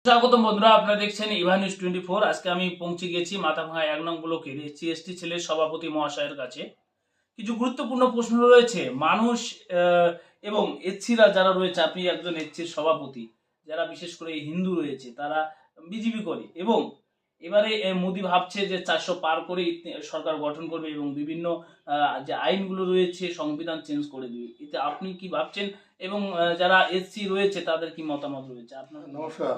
স্বাগতম বন্ধুরা, আপনারা দেখছেন ইভান নিউজ 24। আজকে আমি পৌঁছে গেছি মাথাভাঙা 1 নং ব্লকের এসসি/এসটি ছেলের সভাপতি মহাশয়ের কাছে। কিছু গুরুত্বপূর্ণ প্রশ্ন রয়েছে। মানুষ এবং এসসিরা যারা রয়েছে, আপনি একজন এসসির সভাপতি, যারা বিশেষ করে হিন্দু রয়েছে তারা বিজেপি করে, এবং এবারে মোদি ভাবছে যে 400 পার করে সরকার গঠন করবে এবং বিভিন্ন যে আইনগুলো রয়েছে সংবিধান চেঞ্জ করে দেবে। এতে আপনি কি ভাবছেন এবং যারা এসসি রয়েছে তাদের কি মতামত রয়েছে আপনার? নমস্কার।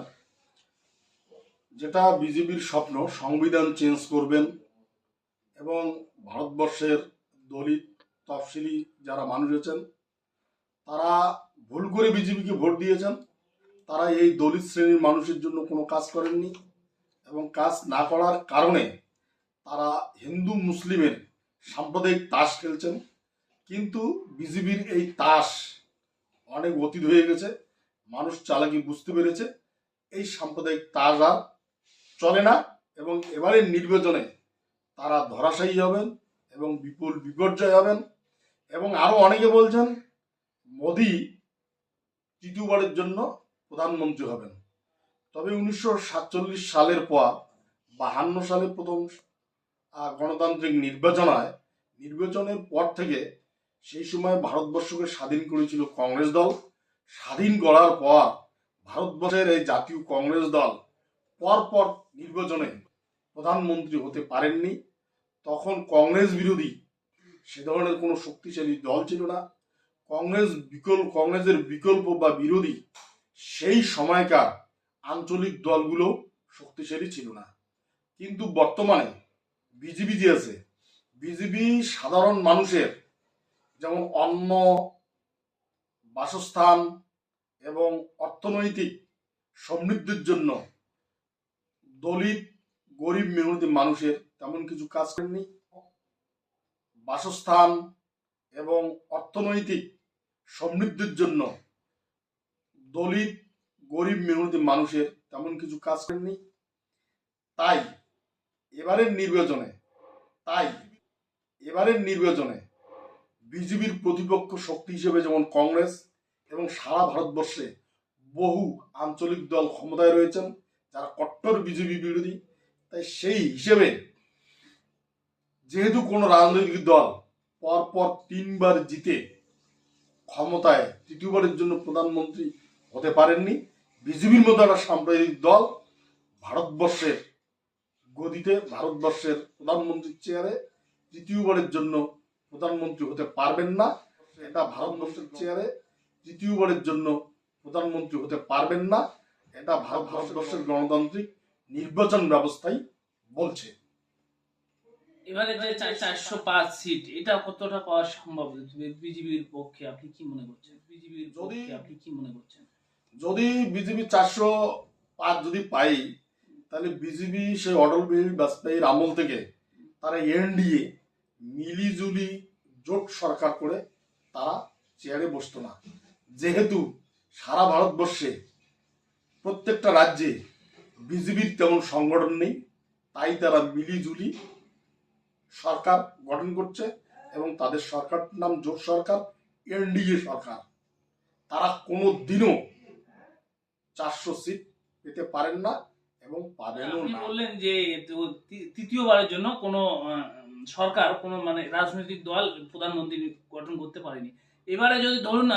যেটা বিজেপির স্বপ্ন সংবিধান চেঞ্জ করবেন এবং ভারতবর্ষের দলিত তফসিলি যারা মানুষ আছেন তারা ভুল করে বিজেপিকে ভোট দিয়েছেন। তারা এই দলিত শ্রেণীর মানুষের জন্য কোনো কাজ করেননি এবং কাজ না করার কারণে তারা হিন্দু মুসলিমের সাম্প্রদায়িক তাস খেলছেন। কিন্তু বিজেপির এই তাস অনেক অতীত হয়ে গেছে, মানুষ চালাকি বুঝতে পেরেছে এই সাম্প্রদায়িক তাস আর চলে না এবং এবারের নির্বাচনে তারা ধরাশায়ী হবেন এবং বিপুল বিপর্যয় হবেন। এবং আরো অনেকে বলছেন মোদি তৃতীয়বারের জন্য প্রধানমন্ত্রী হবেন। তবে 1947 সালের পর 52 সালে প্রথম গণতান্ত্রিক নির্বাচন হয়। নির্বাচনের পর থেকে সেই সময় ভারতবর্ষকে স্বাধীন করেছিল কংগ্রেস দল। স্বাধীন করার পর ভারতবর্ষের এই জাতীয় কংগ্রেস দল পরপর নির্বাচনে প্রধানমন্ত্রী হতে পারেননি। তখন কংগ্রেস বিরোধী সে ধরনের কোনো শক্তিশালী দল ছিল না। কংগ্রেসের বিকল্প বা বিরোধী সেই সময়কার আঞ্চলিক দলগুলো শক্তিশালী ছিল না। কিন্তু বর্তমানে বিজেপি যে আছে, বিজেপি সাধারণ মানুষের যেমন অন্ন, বাসস্থান এবং অর্থনৈতিক সমৃদ্ধির জন্য দলিত গরিব মেহনতি মানুষের তেমন কিছু কাজ করেননি। বাসস্থান এবং অর্থনৈতিক সমৃদ্ধির জন্য দলিত গরিব মেহনতি মানুষের তেমন কিছু কাজ করেননি। তাই এবারের নির্বাচনে বিজেপির প্রতিপক্ষ শক্তি হিসেবে যেমন কংগ্রেস এবং সারা ভারতবর্ষে বহু আঞ্চলিক দল ক্ষমতায় রয়েছেন যারা কট্টর বিজেপি বিরোধী। তাই সেই হিসেবে যেহেতু কোনো রাজনৈতিক দল পরপর 3বার জিতে ক্ষমতায় তৃতীয়বারের জন্য প্রধানমন্ত্রী হতে পারেননি, বিজেপির মতো একটা সাম্প্রদায়িক দল ভারতবর্ষের গদিতে, ভারতবর্ষের প্রধানমন্ত্রীর চেয়ারে তৃতীয়বারের জন্য প্রধানমন্ত্রী হতে পারবেন না। এটা ভারতবর্ষের চেয়ারে তৃতীয়বারের জন্য প্রধানমন্ত্রী হতে পারবেন না, এটা ভারতবর্ষের গণতান্ত্রিক নির্বাচন ব্যবস্থাই বলছে। এবারে যে 405 সিট, এটা কতটা পাওয়া সম্ভব বিজেপির পক্ষে? আপনি কি মনে করছেন? যদি বিজেপি 405 যদি পাই, তাহলে বিজেপি সেই অটল বিহারী বাজপেয়ীর আমল থেকে তারা এনডিএ মিলিজুলি জোট সরকার করে তারা চেয়ারে বসতো না। যেহেতু সারা ভারতবর্ষে প্রত্যেকটা রাজ্যে বিজেপির তেমন সংগঠন নেই, তাই তারা মিলিজুলি সরকার গঠন করছে এবং তাদের সরকারটির নাম জোট সরকার, এনডিএ সরকার। তারা কোনো দিনও 400 সিট পেতে পারেন না এবং পাবেনও আপনি না। বললেন যে তৃতীয়বারের জন্য কোনো সরকার, কোনো মানে রাজনৈতিক দল প্রধানমন্ত্রী গঠন করতে পারেনি। এবারে যদি ধরুন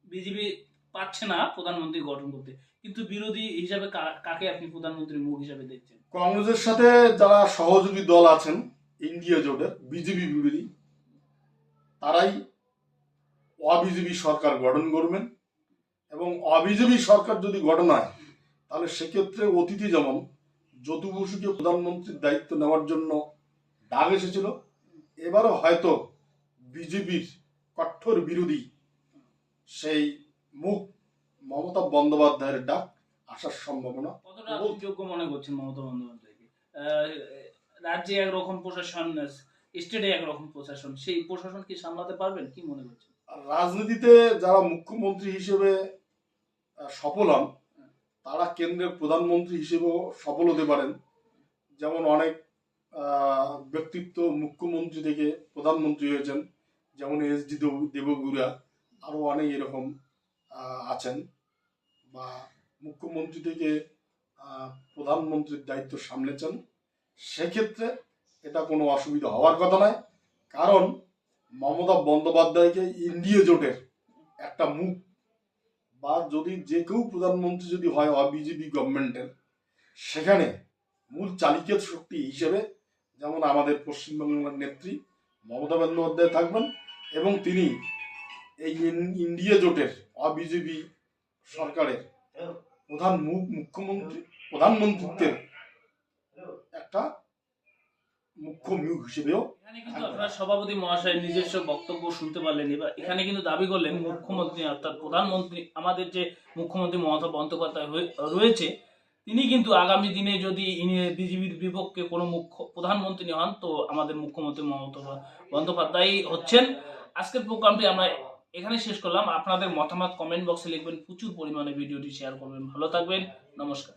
বিজেপি পাচ্ছে না প্রধানমন্ত্রী গঠন করতে, কিন্তু বিরোধী হিসাবে কাকে আপনি প্রধানমন্ত্রীর মুখ হিসাবে দেখছেন? কংগ্রেসের সাথে যারা সহযোগী দল আছেন ইন্ডিয়া জোটের বিজেপি বিরোধী, তারাই অবিজেপি সরকার গঠন করবেন এবং অবিজেপি সরকার যদি গঠন হয় তাহলে সেক্ষেত্রে অতীতে যেমন জ্যোতি বসুকে প্রধানমন্ত্রীর দায়িত্ব নেওয়ার জন্য ডাক এসেছিল, এবারও হয়তো বিজেপির কঠোর বিরোধী সেই মুখ মমতা বন্দ্যোপাধ্যায়ের ডাক আসার সম্ভাবনা। কতটা যোগ্য মনে করছেন মমতা বন্দ্যোপাধ্যায়কে? রাজ্যে একরকম প্রশাসন, স্টেটে একরকম প্রশাসন, সেই প্রশাসন কি সামলাতে পারবেন, কি মনে করছেন? রাজনীতিতে যারা মুখ্যমন্ত্রী হিসেবে সফল হন তারা কেন্দ্রের প্রধানমন্ত্রী হিসেবেও সফল হতে পারেন। যেমন অনেক ব্যক্তিত্ব মুখ্যমন্ত্রী থেকে প্রধানমন্ত্রী হয়েছেন, যেমন এস ডি দেবগুড়া, আরও অনেক এরকম আছেন। বা মুখ্যমন্ত্রী থেকে প্রধানমন্ত্রীর দায়িত্ব সামলেছেন, সেক্ষেত্রে এটা কোনো অসুবিধা হওয়ার কথা নয়। কারণ মমতা বন্দ্যোপাধ্যায়কে ইন্ডিয়া জোটের একটা মুখ, বা যদি যে কেউ প্রধানমন্ত্রী যদি হয় বিজেপি গভর্নমেন্টের, সেখানে মূল চালিকা শক্তি হিসেবে যেমন আমাদের পশ্চিমবাংলার নেত্রী মমতা বন্দ্যোপাধ্যায় থাকবেন, এবং তিনি এই ইন্ডিয়া জোটের বিজেপি সরকারের প্রধানমন্ত্রীত্বের একটা মুখ্য মুখ হিসেবেও। এখানে কিন্তু আপনার সভাপতি মহাশয়ের নিজস্ব বক্তব্য শুনতে পারলেন। এবার এখানে কিন্তু দাবি করলেন মুখ্যমন্ত্রী অর্থাৎ প্রধানমন্ত্রী, আমাদের যে মুখ্যমন্ত্রী মমতা বন্দ্যোপাধ্যায় রয়েছে, তিনি কিন্তু আগামী দিনে যদি বিজেপির বিপক্ষে কোনো প্রধানমন্ত্রী হন, তো আমাদের মুখ্যমন্ত্রী মমতা বন্দ্যোপাধ্যায় হচ্ছেন। আজকের প্রোগ্রামটি আমরা এখানে শেষ করলাম। আপনাদের মতামত কমেন্ট বক্সে লিখবেন, প্রচুর পরিমাণে ভিডিওটি শেয়ার করবেন। ভালো থাকবেন, নমস্কার।